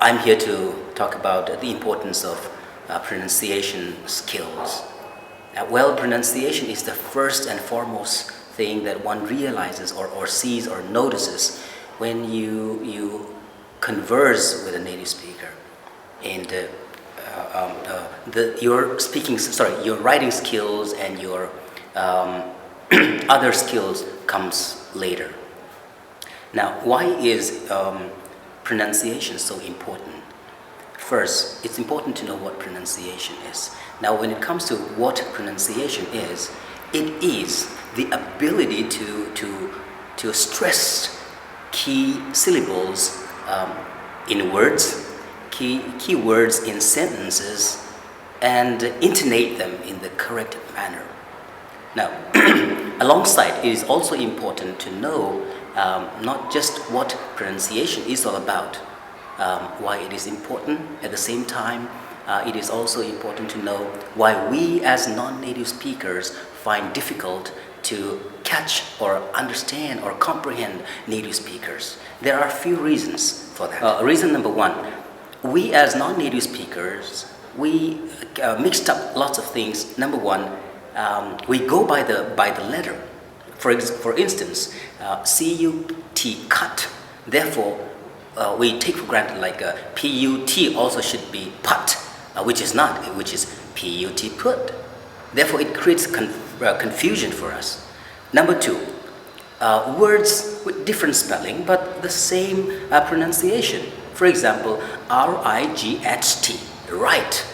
I'm here to talk about the importance of pronunciation skills. Well, pronunciation is the first and foremost thing that one realizes or sees or notices when you converse with a native speaker. And your writing skills and your other skills comes later. Now, why is pronunciation so important? First, it's important to know what pronunciation is. Now, when it comes to what pronunciation is, it is the ability to stress key syllables in words, key words in sentences, and intonate them in the correct manner. Now, alongside, it is also important to know not just what pronunciation is all about, why it is important. At the same time, it is also important to know why we as non-native speakers find difficult to catch or understand or comprehend native speakers. There are a few reasons for that. Reason number one, we as non-native speakers, we mixed up lots of things. Number one, we go by the letter. For instance, C-U-T, cut. Therefore, we take for granted like P-U-T also should be put, which is not, which is P-U-T, put. Therefore, it creates confusion for us. Number two, words with different spelling but the same pronunciation. For example, R-I-G-H-T, right.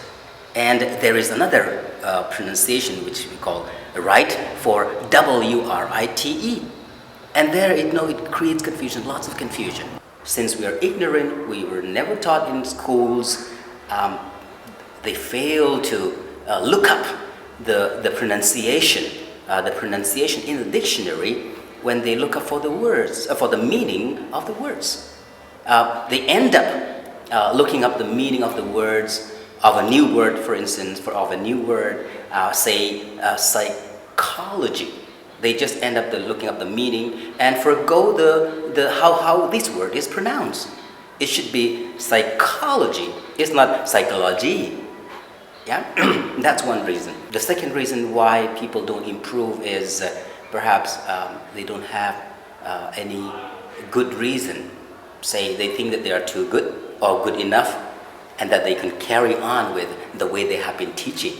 And there is another pronunciation which we call right for W-R-I-T-E. And there, it creates confusion, lots of confusion. Since we are ignorant, we were never taught in schools, they fail to look up the pronunciation in the dictionary when they look up for the words, for the meaning of the words. They end up looking up the meaning of the words of a new word, for instance, of a new word, say psychology. They just end up looking up the meaning and forgo the how this word is pronounced. It should be psychology. It's not psychology. Yeah, that's one reason. The second reason why people don't improve is perhaps they don't have any good reason. Say they think that they are too good or good enough, and that they can carry on with the way they have been teaching.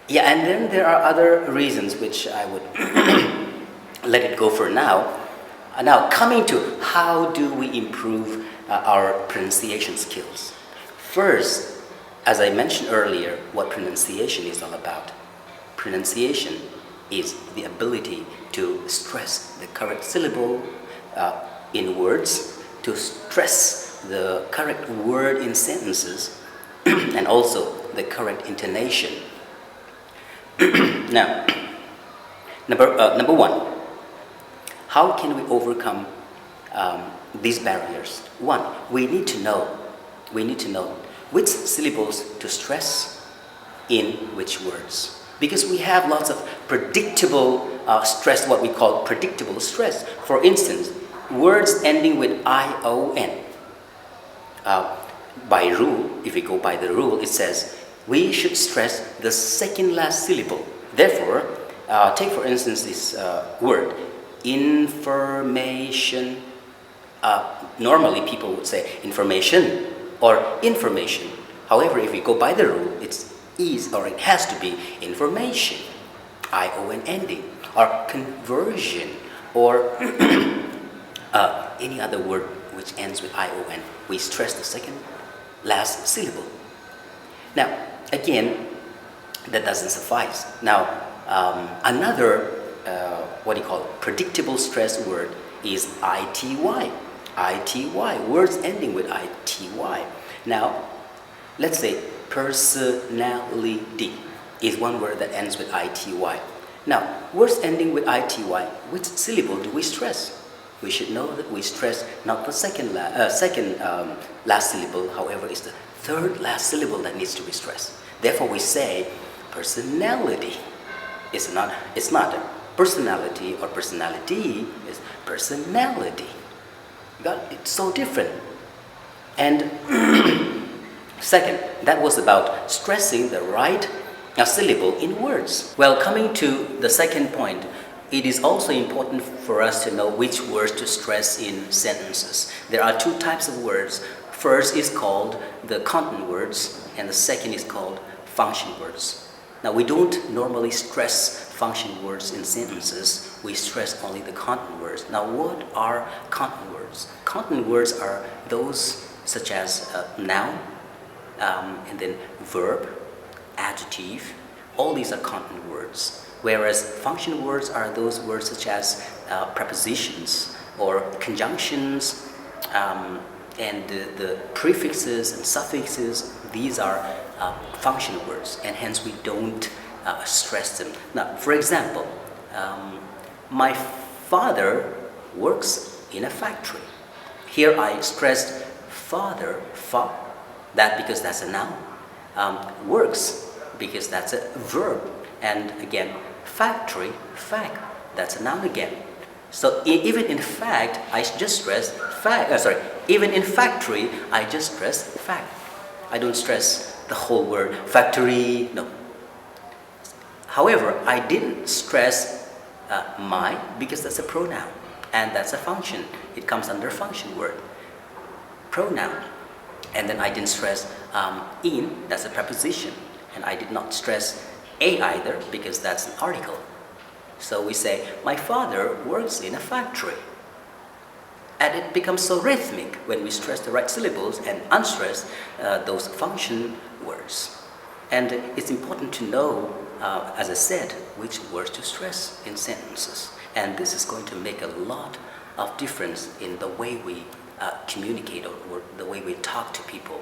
Yeah, and then there are other reasons which I would let it go for now. Now, coming to how do we improve our pronunciation skills? First, as I mentioned earlier, what pronunciation is all about. Pronunciation is the ability to stress the correct syllable in words, to stress the correct word in sentences, and also the correct intonation. Now, number one, how can we overcome these barriers? One, we need to know which syllables to stress in which words. Because we have lots of predictable stress, what we call predictable stress. For instance, words ending with I-O-N. By rule, if we go by the rule, it says we should stress the second last syllable. Therefore, take for instance this word, information. Normally people would say information or information. However, if we go by the rule, it has to be information, I-O-N ending, or conversion, or any other word which ends with I-O-N. We stress the second last syllable. Now, again, that doesn't suffice. Now, another, predictable stress word is I-T-Y. I-T-Y, words ending with I-T-Y. Now, let's say personality is one word that ends with I-T-Y. Now, words ending with I-T-Y, which syllable do we stress? We should know that we stress not the second last syllable, however, it's the third last syllable that needs to be stressed. Therefore, we say personality. It's not a personality or personality, it's personality. It's so different. And second, that was about stressing the right syllable in words. Well, coming to the second point, it is also important for us to know which words to stress in sentences. There are two types of words. First is called the content words, and the second is called function words. Now, we don't normally stress function words in sentences. We stress only the content words. Now, what are content words? Content words are those such as noun, and then verb, adjective. All these are content words. Whereas function words are those words such as prepositions or conjunctions, and the prefixes and suffixes. These are function words, and hence we don't stress them. Now, for example, my father works in a factory. Here I stressed father, fa, that because that's a noun. Works, because that's a verb. And again, factory, fact, that's a noun again. So even in fact, I just stress fact. Even in factory, I just stress fact. I don't stress the whole word factory. No. However, I didn't stress my, because that's a pronoun and that's a function. It comes under function word, pronoun. And then I didn't stress in, that's a preposition. And I did not stress a either, because that's an article. So we say, my father works in a factory. And it becomes so rhythmic when we stress the right syllables and unstress those function words. And it's important to know, as I said, which words to stress in sentences. And this is going to make a lot of difference in the way we communicate or the way we talk to people.